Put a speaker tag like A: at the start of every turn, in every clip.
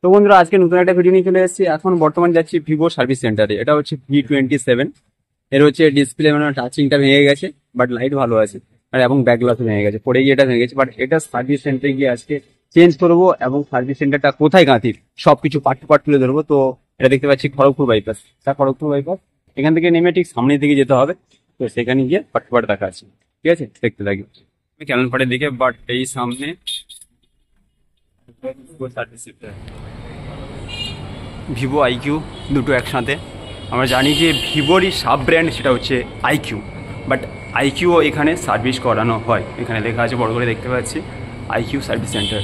A: তো বন্ধুরা আজকে নতুন একটা ভিডিও নিয়ে চলে এসেছি। এখন বর্তমানে যাচ্ছি ভিভো সার্ভিস সেন্টারে। এটা হচ্ছে V27। এর হচ্ছে ডিসপ্লে মানে টাচিংটা ভেঙে গেছে, বাট লাইট ভালো আছে, আর এবং ব্যাক গ্লাসও ভেঙে গেছে, পড়ে গিয়ে এটা ভেঙে গেছে। বাট এটা সার্ভিস সেন্টারে গিয়ে আজকে চেঞ্জ করবো এবং সার্ভিস সেন্টারটা কোথায় গাঁথির সবকিছু পার্ট টু পার্ট তুলে ধরবো। তো এটা দেখতে পাচ্ছি খড়গপুর বাইপাস। খড়গপুর বাইপাস এখান থেকে নেমে ঠিক সামনের দিকে যেতে হবে। তো সেখানে গিয়ে পার্ট টু পার্ট দেখা আছে। ঠিক আছে, দেখতে থাকি। আমি ক্যানন পাড়ের দিকে, বাট এই সামনে সার্ভিস সেন্টার ভিভো আইকিউ দুটো একসাথে। আমরা জানি যে ভিভোরই সাব ব্র্যান্ড সেটা হচ্ছে আইকিউ, বাট আইকিউও এখানে সার্ভিস করানো হয়। এখানে লেখা আছে বড় করে দেখতে পাচ্ছি আইকিউ সার্ভিস সেন্টার।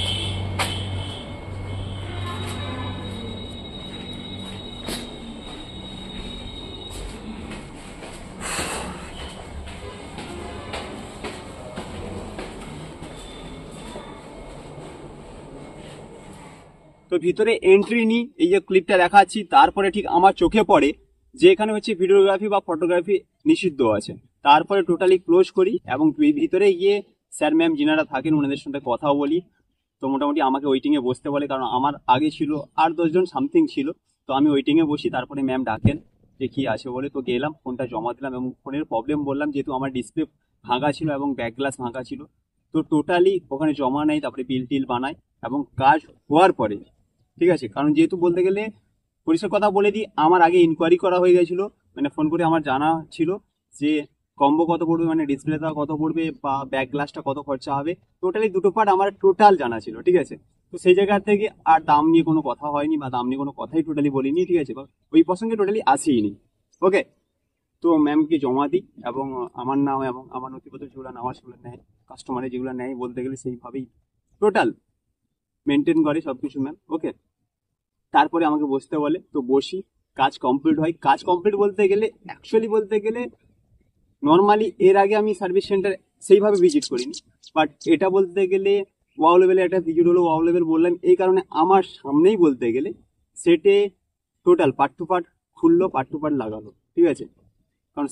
A: তো ভিতরে এন্ট্রি নিই, এই যে ক্লিপটা দেখাচ্ছি, তারপরে ঠিক আমার চোখে পড়ে যে এখানে হচ্ছে ভিডিওগ্রাফি বা ফটোগ্রাফি নিষিদ্ধ আছে। তারপরে টোটালি ক্লোজ করি এবং ভিতরে গিয়ে স্যার ম্যাম যিনারা থাকেন ওনাদের সাথে কথা বলি। তো মোটামুটি আমাকে ওয়েটিং এ বসতে বলে, কারণ আমার আগে ছিল 8-10 জন সামথিং ছিল। তো আমি ওয়েটিং এ বসি, তারপরে ম্যাম ডাকেন যে কি আছে বলে। তো গেলাম, ফোনটা জমা দিলাম এবং ফোনের প্রবলেম বললাম, যেহেতু আমার ডিসপ্লে ভাঙা ছিল এবং ব্যাক গ্লাস ভাঙা ছিল। তো টোটালি ওখানে জমা নেই, তারপরে বিল টিল বানাই এবং কাজ হওয়ার পরে, ঠিক আছে, কারণ যেহেতু বলতে গেলে পরিষ্কার কথা বলে দিই, আমার আগে ইনকোয়ারি করা হয়ে গেছিল, মানে ফোন করে আমার জানা ছিল যে কম্বো কত পড়বে, মানে ডিসপ্লেটা কত পড়বে বা ব্যাক গ্লাসটা কত খরচা হবে। টোটালি দুটো পার্ট আমার টোটাল জানা ছিল, ঠিক আছে। তো সেই জায়গা থেকে আর দাম নিয়ে কোনো কথা হয়নি বা দাম নিয়ে কোনো কথাই টোটালি বলিনি, ঠিক আছে, বা ওই প্রসঙ্গে টোটালি আসেইনি। ওকে, তো ম্যামকে জমা দিই এবং আমার নাম এবং আমার নথিপত্র যেগুলো নেওয়া সেগুলো নেয়, কাস্টমারে যেগুলো নেয় বলতে গেলে সেইভাবেই টোটাল মেনটেন করে সবকিছু ম্যাম। ওকে, তারপরে আমাকে বসতে বলে, তো বসি, কাজ কমপ্লিট হয়। কাজ কমপ্লিট বলতে গেলে অ্যাকচুয়ালি বলতে গেলে নর্মালি এর আগে আমি সার্ভিস সেন্টার সেইভাবে ভিজিট করিনি, বাট এটা বলতে গেলে ওয়াও লেভেলে একটা ভিজিট হলো। ওয়াও লেভেল বললাম এই কারণে আমার সামনেই বলতে গেলে সেটে টোটাল পার্ট টু পার্ট খুললো, পার্ট টু পার্ট লাগালো, ঠিক আছে। কারণ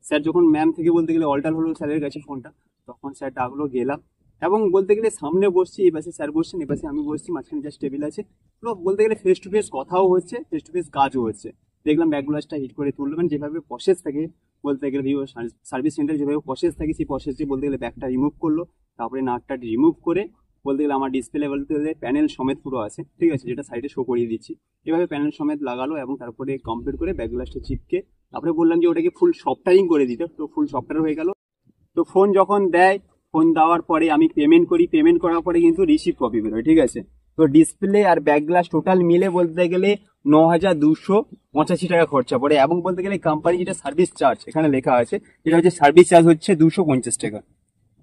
A: স্যার যখন ম্যাম থেকে বলতে গেলে অল্টার হলো স্যারের কাছে ফোনটা, তখন স্যার ডাকলো, গেলাম এবং বলতে গেলে সামনে বসছি, এই পাশে স্যার বসছেন, এই পাশে আমি বসছি, মাঝখানে জাস্ট টেবিল আছে। তো বলতে গেলে ফেস টু ফেস কথাও হচ্ছে, ফেস টু ফেস কাজও হচ্ছে। দেখলাম ব্যাক গ্লাসটা হিট করে তুললো, মানে যেভাবে প্রসেস থাকে বলতে গেলে ভিভো সার্ভিস সেন্টার যেভাবে প্রসেস থাকে, সেই প্রসেসটি বলতে গেলে ব্যাকটা রিমুভ করলো, তারপরে নাটটা রিমুভ করে বলতে গেলে আমার ডিসপ্লে বলতে গেলে প্যানেল সমেত পুরো আছে, ঠিক আছে, যেটা সাইডে শো করিয়ে দিচ্ছি। এভাবে প্যানেল সমেত লাগালো এবং তারপরে কমপ্লিট করে ব্যাক গ্লাসটা চিপকে তারপরে বললাম যে ওটাকে ফুল সফটওয়্যারিং করে দিতে। তো ফুল সফটওয়্যার হয়ে গেল। তো ফোন যখন দেয়, ফোন দেওয়ার পরে আমি পেমেন্ট করি, পেমেন্ট করার পরে কিন্তু রিসিভ কপি বেরোয়, ঠিক আছে। তো ডিসপ্লে আর ব্যাক গ্লাস টোটাল মিলে বলতে গেলে 9,285 টাকা খরচা পড়ে এবং বলতে গেলে কোম্পানি যেটা সার্ভিস চার্জ এখানে লেখা আছে, যেটা হচ্ছে সার্ভিস চার্জ হচ্ছে 250 টাকা।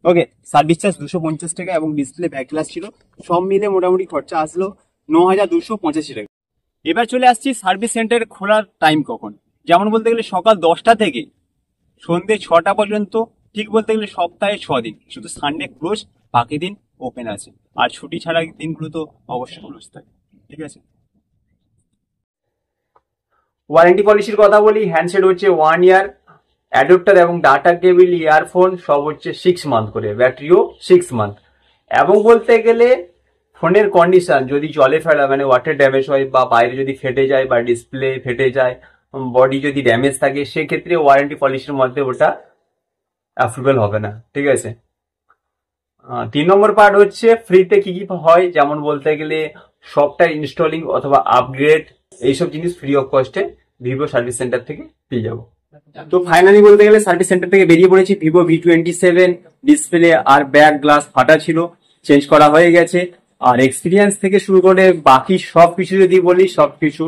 A: ওকে, সার্ভিস চার্জ 250 টাকা এবং ডিসপ্লে ব্যাক গ্লাস ছিল, সব মিলে মোটামুটি খরচা আসলো 9,285 টাকা। এবার চলে আসছি সার্ভিস সেন্টার খোলার টাইম কখন। যেমন বলতে গেলে সকাল 10টা থেকে সন্ধ্যে 6টা পর্যন্ত, ঠিক বলতে গেলে সপ্তাহে 6 দিন, শুধু সানডে ক্লোজ, বাকি দিন ওপেন আছে। আর ছুটি ছাড়া দিনগুলো তো অবশ্যই ক্লোজ থাকে, ঠিক আছে। ওয়ারেন্টি পলিসির কথা বলি, হ্যান্ডসেট হচ্ছে 1 ইয়ার, অ্যাডাপ্টার এবং ডাটা কেবল, ইয়ারফোন সব হচ্ছে 6 মান্থ করে, ব্যাটারিও 6 মান্থ। এবং বলতে গেলে ফোনের কন্ডিশন যদি জলে ফেলা মানে ওয়াটার ড্যামেজ হয় বা বাইরে যদি ফেটে যায় বা ডিসপ্লে ফেটে যায়, বডি যদি ড্যামেজ থাকে, সেক্ষেত্রে ওয়ারেন্টি পলিসির মধ্যে ওটা অ্যাপ্রুভেল হবে না, ঠিক আছে। 3 নম্বর পার্ট হচ্ছে ফ্রিতে কি কি হয়, যেমন বলতে গেলে সফটওয়্যার ইনস্টলিং অথবা আপগ্রেড, এইসব জিনিস ফ্রি অফ কস্টে ভিভো সার্ভিস সেন্টার থেকে পেয়ে যাবো। তো ফাইনালি বলতে গেলে সার্ভিস সেন্টার থেকে বেরিয়ে পড়েছি। ভিভো V27 ডিসপ্লে আর ব্যাক গ্লাস ফাটা ছিল, চেঞ্জ করা হয়ে গেছে। আর এক্সপিরিয়েন্স থেকে শুরু করে বাকি সবকিছু যদি বলি, সবকিছু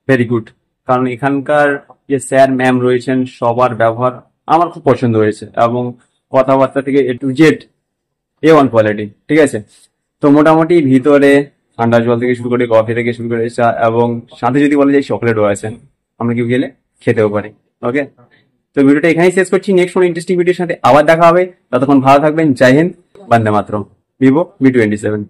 A: ভেরি গুড। কারণ এখানকার যে স্যার ম্যাম রয়েছেন সবার ব্যবহার আমার খুব পছন্দ হয়েছে এবং কথাবার্তা থেকে A to Z A1 quality, ঠিক আছে। তো মোটামুটি ভিতরে ঠান্ডা জল থেকে শুরু করে কফি থেকে শুরু করে চা এবং সাথে যদি বলা যায় চকলেটও আছে, আমরা কেউ গেলে খেতেও পারি। ওকে, তো ভিডিওটা এখানেই শেষ করছি। নেক্সট কোনো ইন্টারেস্টিং ভিডিওর সাথে আবার দেখা হবে। ততক্ষণ ভালো থাকবেন। জয় হিন্দ, বন্দে মাতরম। Vivo V27।